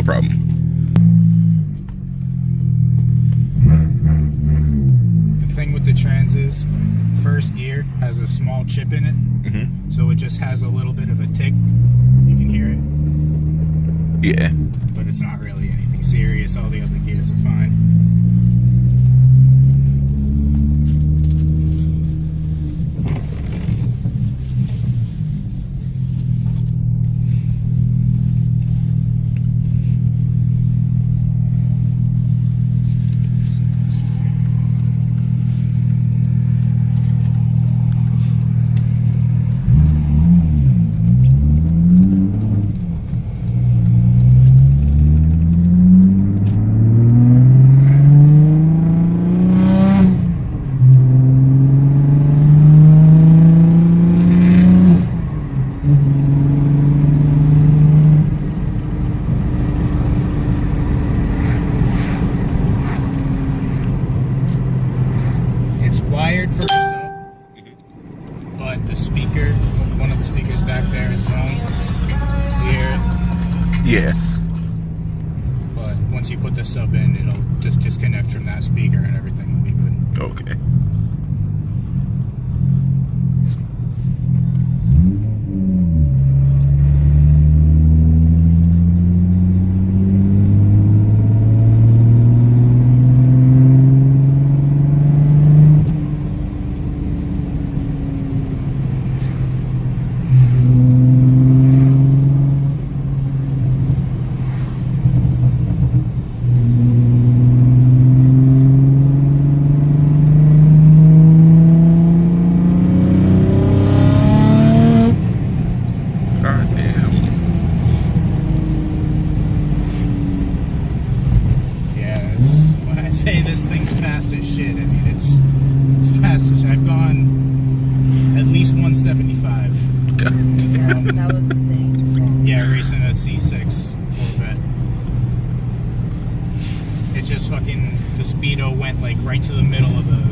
problem. The thing with the trans is, first gear has a small chip in it, so it just has a little bit of a tick. You can hear it. Yeah. But it's not really anything serious. All the other gears are fine. Yeah. But once you put the sub in, it'll just disconnect from that speaker and everything will be good. Okay. That was insane. Yeah, racing a C6 Corvette. It just fucking, the speedo went like right to the middle of the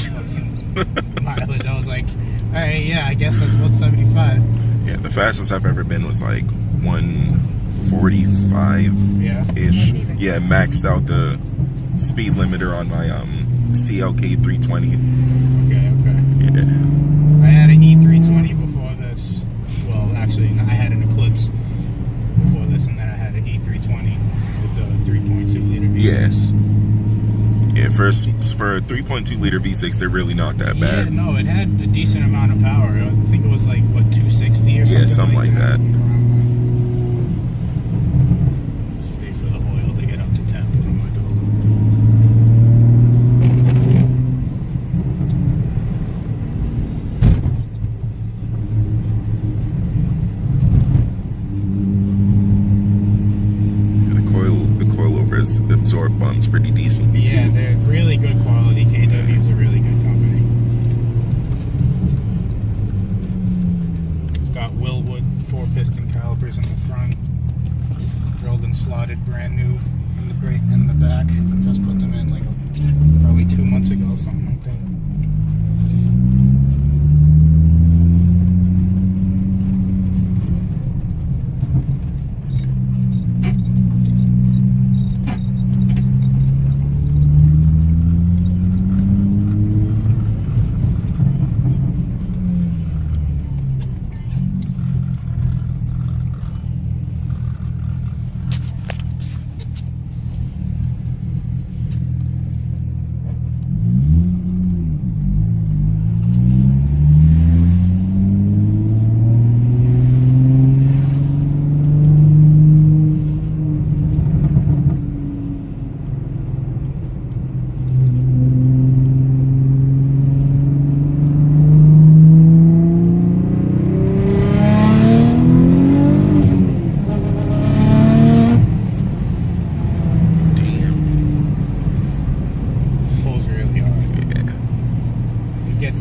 fucking mileage. I was like, alright, yeah, I guess that's 175. Yeah, the fastest I've ever been was like 145-ish. Yeah, maxed out the speed limiter on my CLK 320. Okay. Yeah. I had an E320 before this. Well, actually, I had an Eclipse before this, and then I had an E320 with the 3.2 liter V6. Yeah, for a 3.2 liter V6, they're really not that bad. Yeah, no, it had a decent amount of power. I think it was like, what, 260 or something? Yeah, something like that. Just wait for the oil to get up to temp on my door. The coilovers absorb bumps pretty decently too. Yeah, they're really good quality. KW is a really good company. It's got Willwood 4-piston calipers in the front, drilled and slotted brand new in the back. Just put them in like probably 2 months ago, something like that.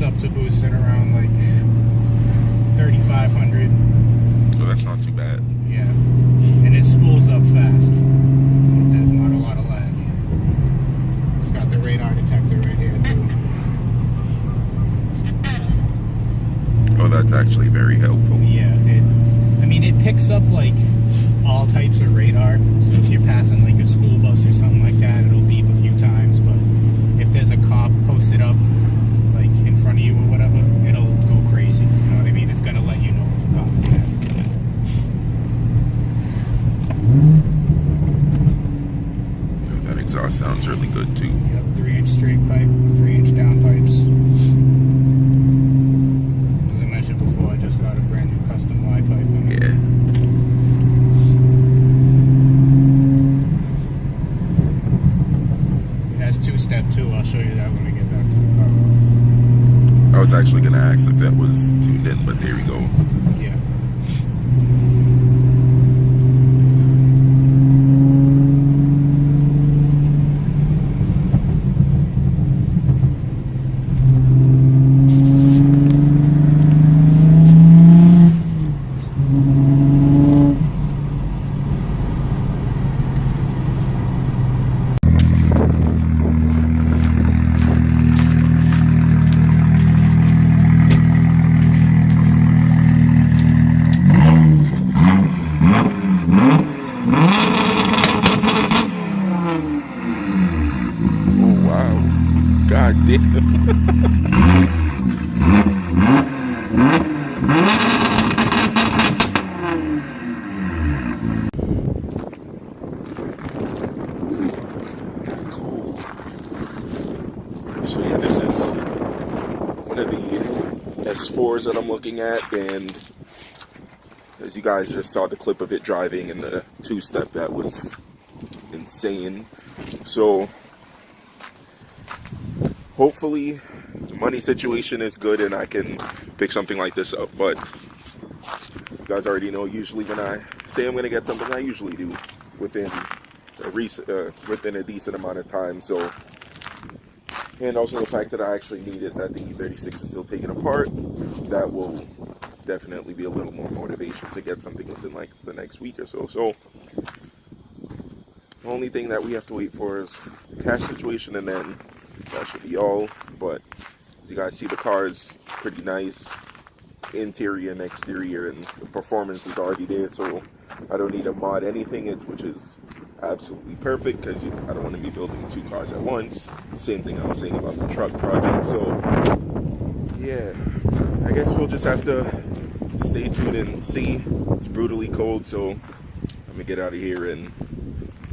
Up to boost at around like 3,500. So that's not too bad. Yeah, and it spools up fast. There's not a lot of lag. It's got the radar detector right here too. Oh, that's actually very helpful. Yeah, I mean it picks up like all types of radar. So if you're passing like a school bus or something like that, it'll beep a few times. But if there's a cop posted up like in front of you or whatever, it'll go crazy. You know what I mean? It's gonna let you know if a cop is there. Oh, that exhaust sounds really good too. Yep, 3-inch straight pipe, 3-inch down pipes. As I mentioned before, I just got a brand new custom Y pipe. Yeah. It has two-step too. I'll show you that when we get back to the car. I was actually gonna ask if that was tuned in, but there we go. Yeah. Oh wow. God damn. Cool. So yeah, this is one of the S4s that I'm looking at, and as you guys just saw the clip of it driving in the two-step, that was insane. So hopefully the money situation is good and I can pick something like this up, but you guys already know usually when I say I'm going to get something, I usually do within a decent amount of time. So, and also the fact that I actually need it, that the E36 is still taken apart, that will definitely be a little more motivation to get something within like the next week or so. So the only thing that we have to wait for is the cash situation, and then that should be all. But as you guys see, the car is pretty nice, interior and exterior, and the performance is already there, so I don't need to mod anything, which is absolutely perfect, because I don't want to be building two cars at once. Same thing I was saying about the truck project. So yeah, I guess we'll just have to stay tuned and see. It's brutally cold, so I'm gonna get out of here, and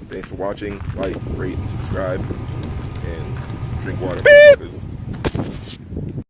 thanks for watching. Like, rate, and subscribe, and drink water.